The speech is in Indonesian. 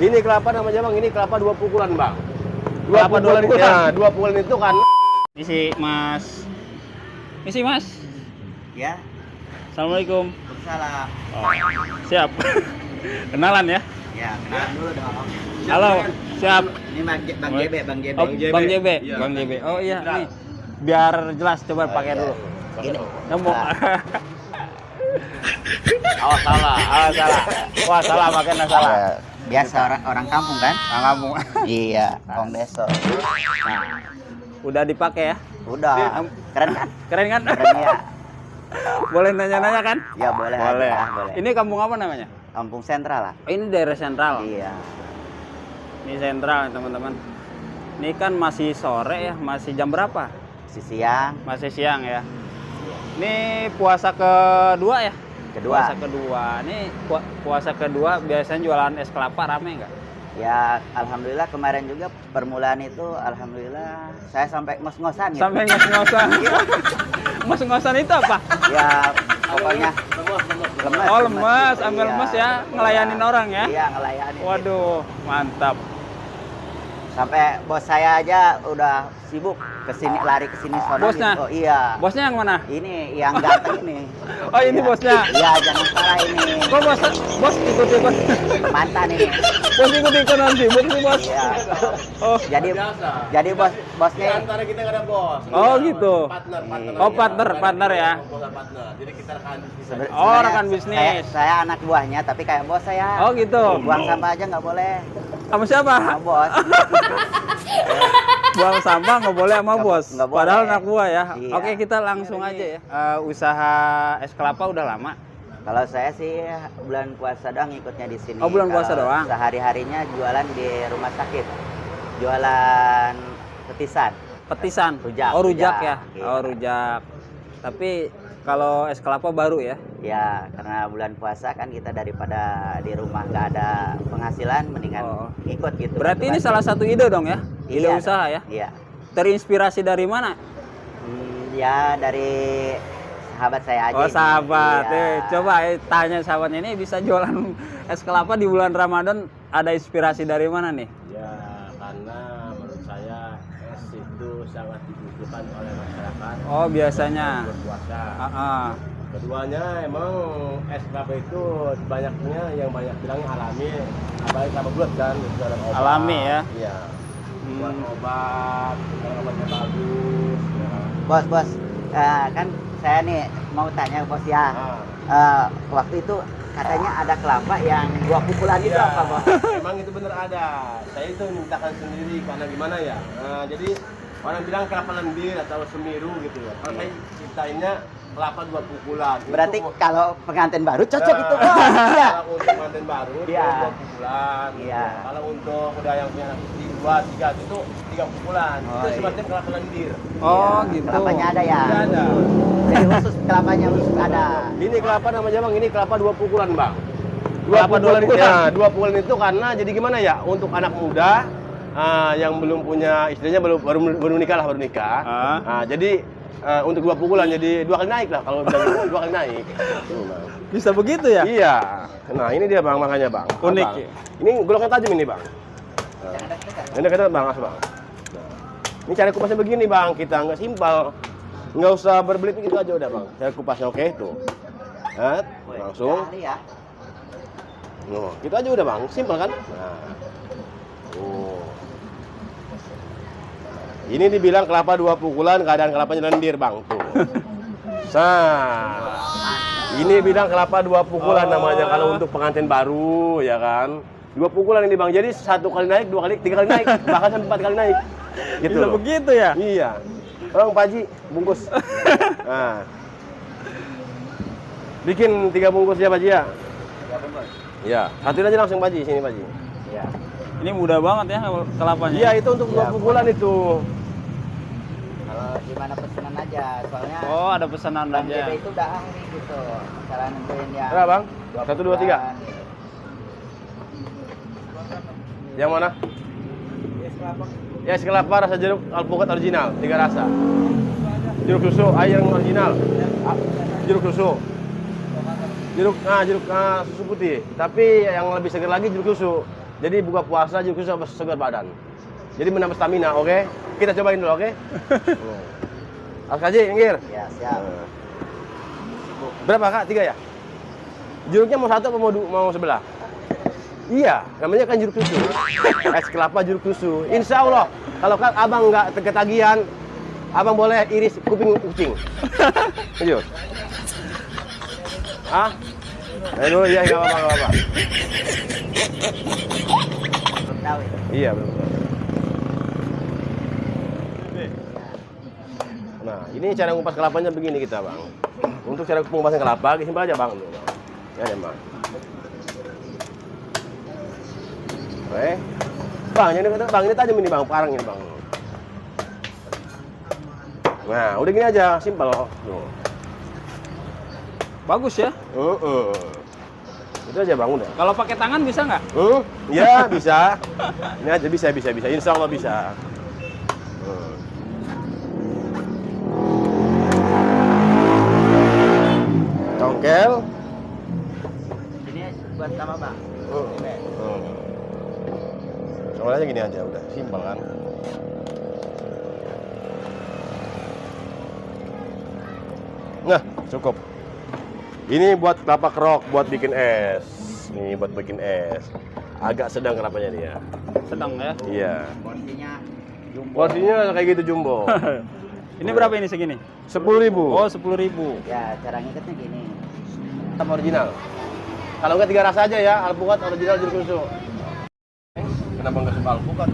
Ini kelapa namanya bang, ini kelapa 2 pukulan bang. Kelapa dua pukulan? Ya, 2 pukulan itu kan. Ini si Mas. Ini si Mas. Ya, Assalamualaikum. salah. Oh, siap. Kenalan ya. Ya, kenalan dulu dong. Halo, siap. Ini Bang JB, Bang JB. Oh, Bang JB. Iya. Bang JB. Oh iya, nih. Biar jelas coba pakai dulu. Ini. Nemu. Oh salah. Salah. Wah, salah makanya salah. Biasa orang kampung kan? Kamu. Iya, orang desa. Udah dipakai ya? Udah. Keren kan? Keren kan? Keren ya. Boleh nanya-nanya kan? Ya boleh. Boleh. aja, boleh. Ini kampung apa namanya? Kampung sentral lah. Oh, ini daerah sentral. Iya. Ini sentral, teman-teman. Ini kan masih sore ya, masih jam berapa? Siang, Masih siang ya. Ini puasa kedua ya? kedua. Puasa kedua. Ini puasa kedua biasanya jualan es kelapa rame nggak? Ya, alhamdulillah kemarin juga permulaan itu alhamdulillah saya sampai ngos-ngosan gitu. Sampai ngos-ngosan. Ngos-ngosan itu apa? Ya, pokoknya lemes. Oh, lemes, ambil Iya. lemes ya, ngelayanin orang ya? Iya, ngelayanin. Waduh, mantap. Sampai bos saya aja udah sibuk kesini, lari kesini sono Bosnya? gitu. Oh iya. Bosnya yang mana? Ini yang ganteng ini. Oh, ini Iya. bosnya? Iya, jangan salah ini. Kok bos ikut-ikut? Mantan ini. Bos ikut-ikutan sibuk nih bos. Iya. Oh, Jadi bosnya Antara kita nggak ada bos. Oh, gitu. Partner. Oh, partner ya. Partner. Jadi kita rekan bisnis. Oh, rekan bisnis. Saya anak buahnya tapi kayak bos saya. Oh, gitu. Buang sampah aja nggak boleh. Sama siapa? Sama bos. Buang sampah nggak boleh sama bos. nggak boleh. Padahal anak buah ya. Iya. Oke, kita langsung aja ya. Usaha es kelapa udah lama. Kalau saya sih bulan puasa doang ikutnya di sini. Oh, bulan puasa Kalau doang? Sehari-harinya jualan di rumah sakit. Jualan petisan. Petisan. Rujak, Oh, rujak ya. rujak, Oh, iya. rujak. Tapi kalau es kelapa baru ya. Ya, karena bulan puasa kan kita daripada di rumah nggak ada penghasilan, mendingan Oh. ikut gitu. Berarti ini Bantu-bantu. salah satu ide dong ya? Ide Iya, usaha ya? Iya. Terinspirasi dari mana? Ya dari sahabat saya aja. Oh, ini. sahabat. Iya. Coba tanya sahabatnya ini bisa jualan es kelapa di bulan Ramadan, ada inspirasi dari mana nih? Ya, karena menurut saya es itu sangat dibutuhkan oleh masyarakat Oh, biasanya. berpuasa. Ah. Keduanya emang es kelapa itu banyaknya yang banyak bilangnya alami, apalagi kelapa bulat kan, itu ada obat. Alami ya? Iya. Buat obat, kalau obatnya bagus. Ya. Bos, kan saya nih mau tanya bos ya. Waktu itu katanya ada kelapa yang 2 pukulan itu Iya, apa bos? emang itu bener ada. Saya itu mintakan sendiri karena gimana ya? Jadi orang bilang kelapa lendir atau semiru gitu ya. Kalau saya ciptainnya kelapa 2 pukulan. Berarti Itu- kalau pengantin baru cocok Nah, itu bos. Iya. Kalau untuk manten baru itu Iya. 2 pukulan. Iya. Kalau untuk udah yang punya anak istri 2, 3 itu 3 pukulan. Oh, Itu iya. sebabnya kelapa lendir. Oh, Iya, gitu. Kelapanya ada ya. Iya, ada. Jadi khusus kelapanya khusus ada. Ini kelapa namanya bang, ini kelapa 2 pukulan bang. Kelapa dua pukulan? Ya, 2 pukulan itu karena jadi gimana ya? Untuk anak muda yang belum punya istrinya baru nikah lah, baru nikah. Jadi untuk 2 pukulan jadi 2 kali naik lah kalau bilang 2 kali naik. Bisa begitu ya? Iya. Nah ini dia bang, makanya bang. Unik Bang. ya? Ini golongan tajam ini bang. Ini kata bang, bang. Nah, ini cara kupasnya begini bang, kita nggak simpel, nggak usah berbelit gitu aja udah bang. Cara kupasnya oke tuh. Langsung. Ahli ya. Noh, gitu aja udah bang, simpel kan? Nah. Ini dibilang kelapa 2 pukulan, keadaan kelapanya lendir bang tuh. Ini bilang kelapa 2 pukulan namanya kalau untuk pengantin baru ya kan. 2 pukulan ini bang, jadi 1 kali naik, 2 kali, 3 kali naik, bahkan sampai 4 kali naik. Gitu Bisa loh. begitu ya? Iya. Bang Pak Haji, bungkus. Nah. Bikin 3 bungkus ya Pak Haji ya? 3 bungkus. Iya. Satuin aja langsung Pak Haji, sini Pak Haji. Iya. Ini mudah banget ya kelapanya. Iya, itu untuk 2 pukulan itu. Kalau gimana pesanan aja, soalnya Oh, ada pesanan Bang aja. JB itu udah ahli gitu. Cara nentuin yang Berapa bang? 2 1, 2, 3. pukulan gitu. Yang mana? Ya, es kelapa rasa jeruk alpukat original, 3 rasa. Jeruk susu, air yang original. Jeruk susu. Jeruk susu putih. Tapi yang lebih segar lagi jeruk susu. Jadi buka puasa jeruk susu segar badan. Jadi menambah stamina, oke? Kita cobain dulu, oke? Kaji, minggir. Ya, siap. Berapa Kak? 3 ya? Jeruknya mau 1 apa mau sebelah? Iya, namanya kan jeruk susu. Es kelapa jeruk susu. Insya Allah, kalau kan abang nggak ketagihan, abang boleh iris kuping kucing. Lanjut. Ah? Aduh, iya nggak apa-apa. Belum tahu itu. Iya betul. Nah, ini cara ngupas kelapanya begini kita bang. Untuk cara pengupasan kelapa, simpel aja bang. Ya deh bang. Oke. Bang, ini tajam ini bang, parang ini bang. Nah, udah gini aja, simpel. Tuh. Bagus ya. Itu aja bang udah. Kalau pakai tangan bisa nggak? Ya bisa. Ini aja bisa. Insya Allah bisa. Congkel. Ini buat apa, Bang? Soalnya gini aja udah, simpel kan. Nah, cukup. Ini buat kelapa kerok, buat bikin es. Nih buat bikin es. Agak sedang kelapanya dia. Sedang ya. Iya. Porsinya jumbo. Porsinya kayak gitu jumbo. Ini berapa ini segini? 10.000. Oh, 10.000. Ya, cara ngikatnya gini. Sama original. Kalau enggak 3 rasa aja ya, alpukat original jeruk susu. Kenapa enggak suka alpukat?